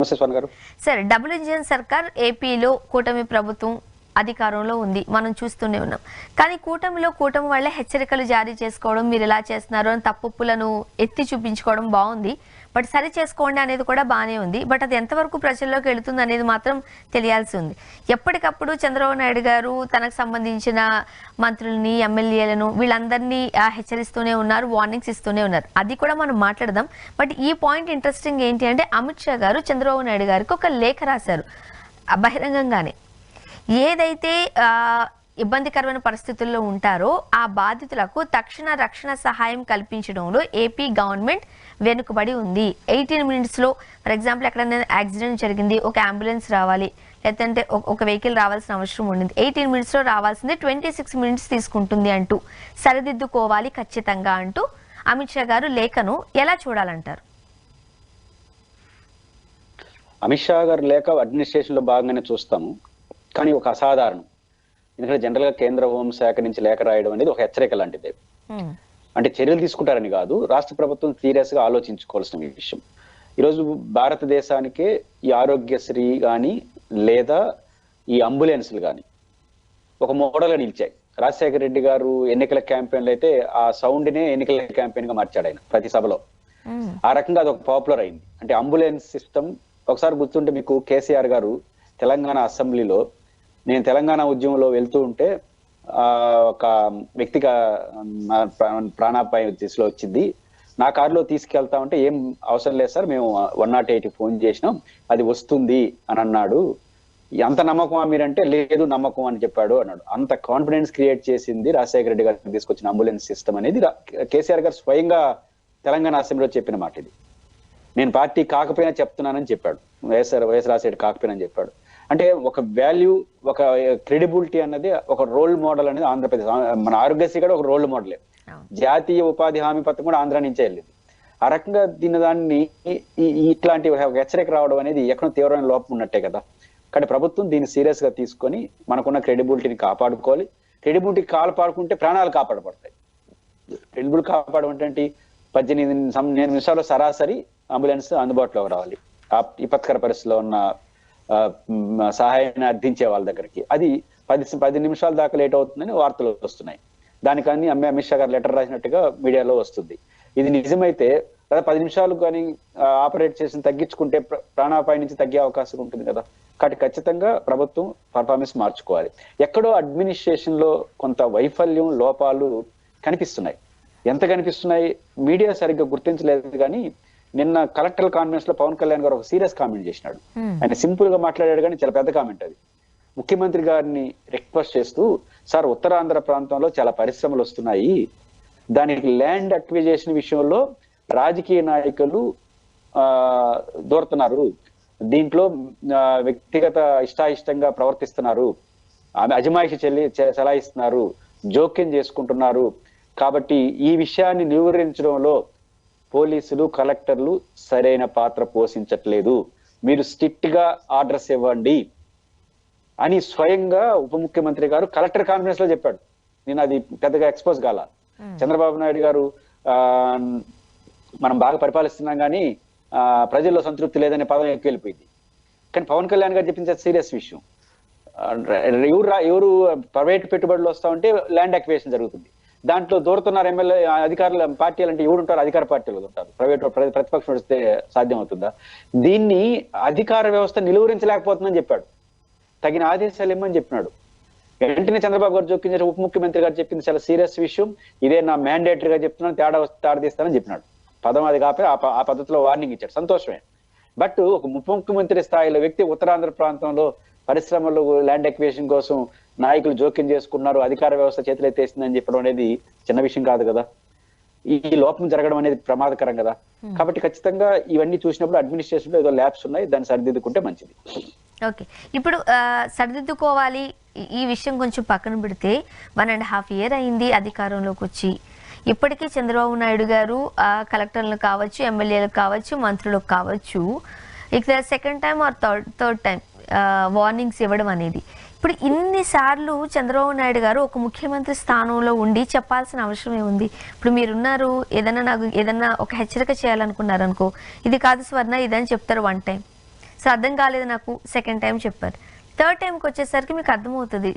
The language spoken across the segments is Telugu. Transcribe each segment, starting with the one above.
నమస్తే స్వర్ణ గారు. సరే, డబుల్ ఇంజిన్ సర్కార్ ఏపీలో కూటమి ప్రభుత్వం అధికారంలో ఉంది, మనం చూస్తూనే ఉన్నాం. కానీ కూటమి వాళ్ళే హెచ్చరికలు జారీ చేసుకోవడం, మీరు ఇలా చేస్తున్నారు అని తప్పులను ఎత్తి చూపించుకోవడం బాగుంది. బట్ సరి చేసుకోండి అనేది కూడా బాగానే ఉంది. బట్ అది ఎంతవరకు ప్రజల్లోకి వెళుతుంది అనేది మాత్రం తెలియాల్సి ఉంది. ఎప్పటికప్పుడు చంద్రబాబు నాయుడు గారు తనకు సంబంధించిన మంత్రులని, ఎమ్మెల్యేలను వీళ్ళందరినీ హెచ్చరిస్తూనే ఉన్నారు, వార్నింగ్స్ ఇస్తూనే ఉన్నారు. అది కూడా మనం మాట్లాడదాం. బట్ ఈ పాయింట్ ఇంట్రెస్టింగ్ ఏంటి అంటే, అమిత్ షా గారు చంద్రబాబు నాయుడు గారికి ఒక లేఖ రాశారు బహిరంగంగానే. ఏదైతే ఇబ్బందికరమైన పరిస్థితుల్లో ఉంటారో ఆ బాధితులకు తక్షణ రక్షణ సహాయం కల్పించడంలో ఏపీ గవర్నమెంట్ వెనుకబడి ఉంది. 18 minutesలో, ఫర్ ఎగ్జాంపుల్ ఎక్కడైనా యాక్సిడెంట్ జరిగింది, ఒక అంబులెన్స్ రావాలి, లేదంటే ఒక వెహికల్ రావాల్సిన అవసరం ఉండింది, 18 minutesలో రావాల్సింది 26 minutes తీసుకుంటుంది అంటూ సరిదిద్దుకోవాలి ఖచ్చితంగా అంటూ అమిత్ షా గారు లేఖను ఎలా చూడాలంటారు? అమిత్ షా గారు లేఖ అడ్మినిస్ట్రేషన్ లో భాగంగానే చూస్తాము, కానీ ఒక అసాధారణం. ఎందుకంటే జనరల్ గా కేంద్ర హోంశాఖ నుంచి లేఖ రాయడం అనేది ఒక హెచ్చరిక లాంటిదే. అంటే చర్యలు తీసుకుంటారని కాదు, రాష్ట్ర ప్రభుత్వం సీరియస్ గా ఆలోచించుకోవాల్సిన విషయం. ఈరోజు భారతదేశానికే ఈ ఆరోగ్యశ్రీ కానీ లేదా ఈ అంబులెన్స్లు కానీ ఒక మోడల్గా నిలిచాయి. రాజశేఖర రెడ్డి గారు ఎన్నికల క్యాంపెయిన్లు అయితే ఆ సౌండ్ నే ఎన్నికల క్యాంపెయిన్ గా మార్చాడు ఆయన ప్రతి సభలో. ఆ రకంగా అది ఒక పాపులర్ అయింది. అంటే అంబులెన్స్ సిస్టమ్ ఒకసారి గుర్తుంటే మీకు, కేసీఆర్ గారు తెలంగాణ అసెంబ్లీలో, నేను తెలంగాణ ఉద్యమంలో వెళ్తూ ఉంటే ఒక వ్యక్తిగా ప్రాణాపాయ దిశలో వచ్చింది, నా కారులో తీసుకెళ్తా ఉంటే ఏం అవసరం లేదు సార్, మేము 108 ఫోన్ చేసినాం, అది వస్తుంది అని అన్నాడు. అంత నమ్మకమా మీరంటే, లేదు నమ్మకం అని చెప్పాడు అన్నాడు. అంత కాన్ఫిడెన్స్ క్రియేట్ చేసింది రాజశేఖర రెడ్డి గారు తీసుకొచ్చిన అంబులెన్స్ సిస్టమ్ అనేది. కేసీఆర్ గారు స్వయంగా తెలంగాణ అసెంబ్లీలో చెప్పిన మాట ఇది. నేను పార్టీ కాకపోయినా చెప్తున్నానని చెప్పాడు, వైఎస్ రాజశేఖర్ కాకపోయినా చెప్పాడు. అంటే ఒక వాల్యూ, ఒక క్రెడిబిలిటీ అన్నది, ఒక రోల్ మోడల్ అనేది ఆంధ్రప్రదేశ్, మన ఆరోగ్యశ్రీ కూడా ఒక రోల్ మోడలే. జాతీయ ఉపాధి హామీ పథకం కూడా ఆంధ్ర నుంచే వెళ్ళింది. ఆ రకంగా దాన్ని ఇట్లాంటి హెచ్చరిక రావడం అనేది ఎక్కడో తీవ్రమైన లోపం ఉన్నట్టే కదా. కానీ ప్రభుత్వం దీన్ని సీరియస్ గా తీసుకొని మనకున్న క్రెడిబిలిటీని కాపాడుకోవాలి. క్రెడిబిలిటీ కాపాడుకుంటే ప్రాణాలు కాపాడబడతాయి. క్రెడిబిలిటీ కాపాడమంటే 18 నిమిషాల్లో సరాసరి అంబులెన్స్ అందుబాటులోకి రావాలి. ఆ విపత్కర పరిస్థితిలో ఉన్న సహాయాన్ని అర్థించే వాళ్ళ దగ్గరికి. అది 10 నిమిషాల దాకా లేట్ అవుతుందని వార్తలు వస్తున్నాయి. దానికని అమిత్ షా గారు లెటర్ రాసినట్టుగా మీడియాలో వస్తుంది. ఇది నిజమైతే 10 నిమిషాలు కానీ ఆపరేట్ చేసి తగ్గించుకుంటే ప్రాణాపాయం నుంచి తగ్గే అవకాశం ఉంటుంది కదా. కాబట్టి ఖచ్చితంగా ప్రభుత్వం పర్ఫార్మెన్స్ మార్చుకోవాలి. ఎక్కడో అడ్మినిస్ట్రేషన్ లో కొంత వైఫల్యం, లోపాలు కనిపిస్తున్నాయి. ఎంత కనిపిస్తున్నాయి మీడియా సరిగ్గా గుర్తించలేదు. కానీ నిన్న కలెక్టర్ కాన్ఫరెన్స్ లో పవన్ కళ్యాణ్ గారు ఒక సీరియస్ కామెంట్ చేసినాడు. ఆయన సింపుల్ గా మాట్లాడాడు, కానీ చాలా పెద్ద కామెంట్ అది. ముఖ్యమంత్రి గారిని రిక్వెస్ట్ చేస్తూ, సార్ ఉత్తరాంధ్ర ప్రాంతంలో చాలా పరిశ్రమలు వస్తున్నాయి, దానికి ల్యాండ్ అక్విజిషన్ విషయంలో రాజకీయ నాయకులు దూరుతున్నారు, దీంట్లో వ్యక్తిగత ఇష్టాయిష్టంగా ప్రవర్తిస్తున్నారు, అజమాయిషి చెలాయిస్తున్నారు, జోక్యం చేసుకుంటున్నారు. కాబట్టి ఈ విషయాన్ని నివారించడంలో పోలీసులు, కలెక్టర్లు సరైన పాత్ర పోషించట్లేదు, మీరు స్ట్రిక్ట్ గా ఆర్డర్స్ ఇవ్వండి అని స్వయంగా ఉప ముఖ్యమంత్రి గారు కలెక్టర్ కాన్ఫరెన్స్ లో చెప్పాడు. నేను అది పెద్దగా ఎక్స్పోజ్ కాల. చంద్రబాబు నాయుడు గారు మనం బాగా పరిపాలిస్తున్నాం కానీ ప్రజల్లో సంతృప్తి లేదనే పదం ఎక్కువ వెళ్ళిపోయింది. కానీ పవన్ కళ్యాణ్ గారు చెప్పింది సీరియస్ విషయం. ఎవరు ప్రైవేట్ పెట్టుబడులు వస్తా ఉంటే ల్యాండ్ అక్విజిషన్ జరుగుతుంది, దాంట్లో దూరుతున్నారు ఎమ్మెల్యే అధికారులు, పార్టీలు అంటే ఎవరు ఉంటారు, అధికార పార్టీలు ఉంటారు, ప్రతిపక్షం వస్తే సాధ్యం అవుతుందా? దీన్ని అధికార వ్యవస్థ నిలువరించలేకపోతుందని చెప్పాడు. తగిన ఆదేశాలు ఇమ్మని చెప్పినాడు. వెంటనే చంద్రబాబు గారు జోక్యం చేసి ఉప ముఖ్యమంత్రి గారు చెప్పింది చాలా సీరియస్ విషయం, ఇదే నా మ్యాండేటరీగా చెప్తున్నాను, తేడా తీస్తానని చెప్పినాడు. పదం అది కాపే ఆ పద్ధతిలో వార్నింగ్ ఇచ్చాడు, సంతోషమే. బట్ ఒక ఉప ముఖ్యమంత్రి స్థాయిలో వ్యక్తి ఉత్తరాంధ్ర ప్రాంతంలో పరిశ్రమలు ల్యాండ్ అక్విజిషన్ కోసం నాయకులు జోక్యం చేసుకున్నారు, అధికార వ్యవస్థ చేతులెత్తేసిందని చెప్పడం అనేది చిన్న విషయం కాదు కదా. ఈ లోపం జరగడం అనేది ప్రమాదకరం కదా. కాబట్టి ఖచ్చితంగా ఇవన్నీ చూసినప్పుడు అడ్మినిస్ట్రేషన్ లో ఏదో ల్యాబ్స్ ఉన్నాయి, దాన్ని సరిదిద్దుకుంటే మంచిది. ఓకే, ఇప్పుడు సరిదిద్దుకోవాలి ఈ విషయం కొంచెం పక్కన పెడితే 1.5 year అయింది అధికారంలోకి వచ్చి. ఇప్పటికీ చంద్రబాబు నాయుడు గారు కలెక్టర్లకు కావచ్చు, ఎమ్మెల్యేలకు కావచ్చు, మంత్రులకు కావచ్చు, ఇక second time or third time warnings ఇవ్వడం అనేది. ఇప్పుడు ఇన్నిసార్లు చంద్రబాబు నాయుడు గారు ఒక ముఖ్యమంత్రి స్థానంలో ఉండి చెప్పాల్సిన అవసరం ఏముంది? ఇప్పుడు మీరున్నారు, నాకు ఏదన్నా ఒక హెచ్చరిక చేయాలనుకున్నారనుకో, ఇది కాదు స్వర్ణ ఇదని చెప్తారు 1 time. సో అర్థం కాలేదు నాకు, సెకండ్ టైం చెప్పారు. థర్డ్ టైంకి వచ్చేసరికి మీకు అర్థమవుతుంది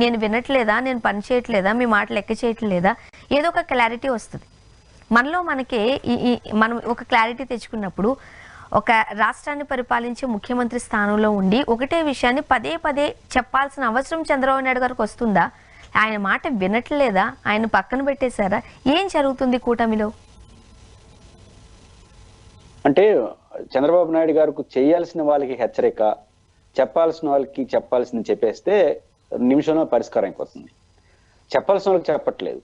నేను వినట్లేదా, నేను పని చేయట్లేదా, మీ మాట లెక్క చేయట్లేదా, ఏదో ఒక క్లారిటీ వస్తుంది మనలో. మనకే మనం ఒక క్లారిటీ తెచ్చుకున్నప్పుడు ఒక రాష్ట్రాన్ని పరిపాలించే ముఖ్యమంత్రి స్థానంలో ఉండి ఒకటే విషయాన్ని పదే పదే చెప్పాల్సిన అవసరం చంద్రబాబు నాయుడు గారికి వస్తుందా? ఆయన మాట వినట్లేదా? ఆయన పక్కన పెట్టేశారా? ఏం జరుగుతుంది కూటమిలో? అంటే చంద్రబాబు నాయుడు గారికి చేయాల్సిన వాళ్ళకి హెచ్చరిక, చెప్పాల్సిన వాళ్ళకి చెప్పాల్సింది చెప్పేస్తే నిమిషంలో పరిష్కారం అయిపోతుంది. చెప్పాల్సిన వాళ్ళకి చెప్పట్లేదు.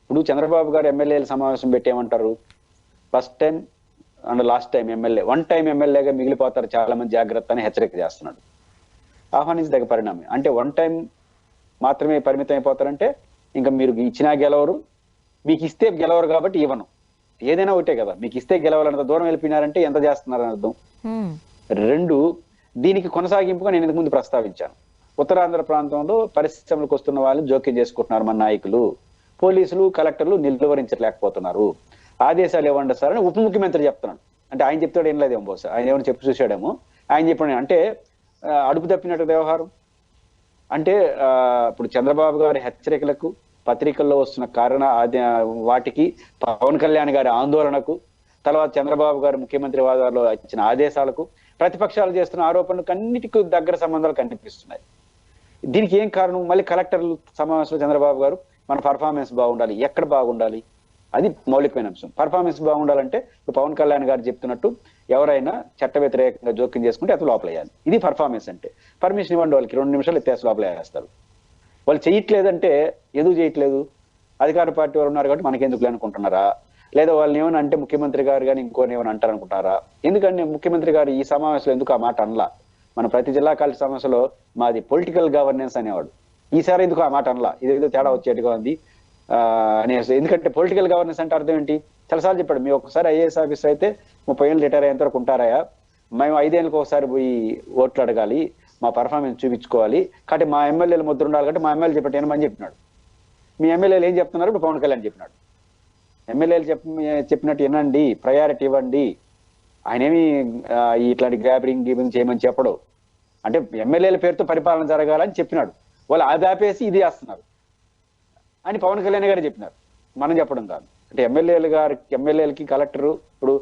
ఇప్పుడు చంద్రబాబు గారు ఎమ్మెల్యేల సమావేశం పెట్టి ఏమంటారు, first time and last time MLA, one time ఎమ్మెల్యేగా మిగిలిపోతారు చాలా మంది, జాగ్రత్త అని హెచ్చరిక చేస్తున్నాడు. ఆహ్వానించదగ్గ పరిణామం. అంటే వన్ టైం మాత్రమే పరిమితం అయిపోతారంటే ఇంకా మీరు ఇచ్చినా గెలవరు, మీకు ఇస్తే గెలవరు కాబట్టి ఇవ్వను. ఏదైనా ఒకటే కదా, మీకు ఇస్తే గెలవాలంత దూరం వెళ్ళిపోయినారంటే ఎంత చేస్తున్నారని అర్థం. రెండు, దీనికి కొనసాగింపుగా నేను ఇంతకు ముందు ప్రస్తావించాను, ఉత్తరాంధ్ర ప్రాంతంలో పరిశ్రమలకు వస్తున్న వాళ్ళు జోక్యం చేసుకుంటున్నారు మన నాయకులు, పోలీసులు కలెక్టర్లు నిలువరించలేకపోతున్నారు, ఆదేశాలు ఇవ్వండి సార్ అని ఉప ముఖ్యమంత్రి చెప్తున్నాడు. అంటే ఆయన చెప్తాడు ఏం లేదేమో, బహుశా ఆయన ఏమైనా చెప్పి చూసాడేమో. ఆయన చెప్పాడు అంటే అడుపు తప్పినట్టు వ్యవహారం. అంటే ఇప్పుడు చంద్రబాబు గారి హెచ్చరికలకు, పత్రికల్లో వస్తున్న వాటికి, పవన్ కళ్యాణ్ గారి ఆందోళనకు, తర్వాత చంద్రబాబు గారు ముఖ్యమంత్రి వాదాల్లో ఇచ్చిన ఆదేశాలకు, ప్రతిపక్షాలు చేస్తున్న ఆరోపణలకు అన్నిటికీ దగ్గర సంబంధాలు కనిపిస్తున్నాయి. దీనికి ఏం కారణం? మళ్ళీ కలెక్టర్ల సమావేశంలో చంద్రబాబు గారు మన పర్ఫార్మెన్స్ బాగుండాలి. ఎక్కడ బాగుండాలి? అది మౌలికమైన అంశం. పర్ఫార్మెన్స్ బాగుండాలంటే పవన్ కళ్యాణ్ గారు చెప్తున్నట్టు ఎవరైనా చట్ట వ్యతిరేకంగా జోక్యం చేసుకుంటే అతను లోపలేయాలి. ఇది పర్ఫార్మెన్స్ అంటే. పర్మిషన్ ఇవ్వండి వాళ్ళకి, 2 నిమిషాలు ఎత్తేసి లోపల వేస్తారు. వాళ్ళు చేయట్లేదంటే ఎందుకు చేయట్లేదు? అధికార పార్టీ వారు ఉన్నారు కాబట్టి మనకెందుకు అనుకుంటున్నారా? లేదా వాళ్ళని ఏమైనా అంటే ముఖ్యమంత్రి గారు కానీ ఇంకోని ఏమైనా అంటారు అనుకుంటారా? ఎందుకంటే ముఖ్యమంత్రి గారు ఈ సమావేశంలో ఎందుకు ఆ మాట అనలా? మన ప్రతి జిల్లా కాలేజీ సమావేశంలో మాది పొలిటికల్ గవర్నెన్స్ అనేవాడు. ఈసారి ఎందుకు ఆ మాట అనలా? ఇదేదో తేడా వచ్చేట్టుగా ఉంది అనేసి. ఎందుకంటే పొలిటికల్ గవర్నెన్స్ అంటే అర్థం ఏంటి? చాలాసార్లు చెప్పాడు, మీ ఒకసారి ఐఏఎస్ ఆఫీసర్ అయితే 30 ఏళ్ళు రిటైర్ అయ్యేంత వరకు ఉంటారా? మేము 5 ఏళ్ళకి ఒకసారి పోయి ఓట్లు అడగాలి, మా పర్ఫార్మెన్స్ చూపించుకోవాలి, కాబట్టి మా ఎమ్మెల్యేలు ముద్ర ఉండాలి, కాబట్టి మా ఎమ్మెల్యే చెప్పేమని చెప్పినాడు. మీ ఎమ్మెల్యేలు ఏం చెప్తున్నారు? ఇప్పుడు పవన్ కళ్యాణ్ చెప్పినాడు. ఎమ్మెల్యేలు చెప్పినట్టు వినండి, ప్రయారిటీ ఇవ్వండి. ఆయన ఏమి ఇట్లాంటి గ్రాబింగ్ గీబింగ్ చేయమని చెప్పడు. అంటే ఎమ్మెల్యేల పేరుతో పరిపాలన జరగాలని చెప్పినాడు. వాళ్ళు అది ఆపేసి ఇది చేస్తున్నారు అని పవన్ కళ్యాణ్ గారు చెప్పినారు, మనం చెప్పడం కాదు. అంటే ఎమ్మెల్యేలకి కలెక్టర్, ఇప్పుడు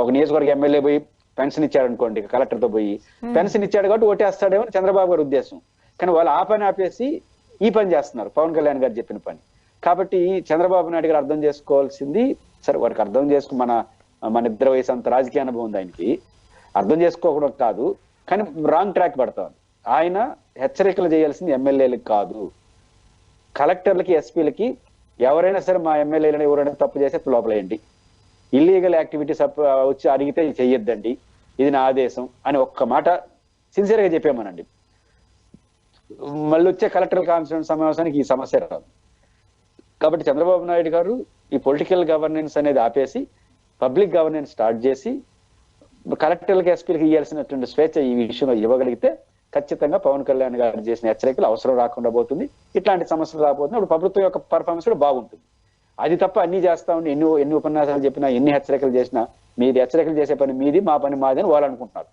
ఒక నియోజకవర్గ ఎమ్మెల్యే పోయి పెన్షన్ ఇచ్చాడు అనుకోండి, కలెక్టర్తో పోయి పెన్షన్ ఇచ్చాడు కాబట్టి ఓటేస్తాడేమో చంద్రబాబు గారి ఉద్దేశం. కానీ వాళ్ళు ఆ పని ఆపేసి ఈ పని చేస్తున్నారు, పవన్ కళ్యాణ్ గారు చెప్పిన పని. కాబట్టి చంద్రబాబు నాయుడు గారు అర్థం చేసుకోవాల్సింది, సరే వారికి అర్థం మన ఇద్దరు వయసు అంత రాజకీయ అనుభవం ఉంది ఆయనకి, అర్థం చేసుకోవడం కాదు, కానీ రాంగ్ ట్రాక్ పడతాం. ఆయన హెచ్చరికలు చేయాల్సింది ఎమ్మెల్యేలకు కాదు, కలెక్టర్లకి, ఎస్పీలకి. ఎవరైనా సరే మా ఎమ్మెల్యేలని ఎవరైనా తప్పు చేస్తే లోపలేయండి, ఇల్లీగల్ యాక్టివిటీస్ వచ్చి అడిగితే చెయ్యొద్దండి, ఇది నా ఆదేశం అని ఒక్క మాట సిన్సియర్ గా చెప్పామనండి. మళ్ళీ వచ్చే కలెక్టర్ కాన్ఫరెన్స్ సమావేశానికి ఈ సమస్య రాదు. కాబట్టి చంద్రబాబు నాయుడు గారు ఈ పొలిటికల్ గవర్నెన్స్ అనేది ఆపేసి పబ్లిక్ గవర్నెన్స్ స్టార్ట్ చేసి కలెక్టర్లకు, ఎస్పీలకు ఇవ్వాల్సినటువంటి స్వేచ్ఛ ఈ విషయంలో ఇవ్వగలిగితే ఖచ్చితంగా పవన్ కళ్యాణ్ గారు చేసిన హెచ్చరికలు అవసరం రాకుండా పోతుంది, ఇట్లాంటి సమస్యలు రాబోతుంది. అప్పుడు ప్రభుత్వం యొక్క పర్ఫార్మెన్స్ కూడా బాగుంటుంది. అది తప్ప అన్ని చేస్తా ఉండి ఎన్ని ఉపన్యాసాలు చెప్పినా, ఎన్ని హెచ్చరికలు చేసినా, మీది హెచ్చరికలు చేసే పని మీది, మా పని మాది అని వాళ్ళు అనుకుంటున్నారు.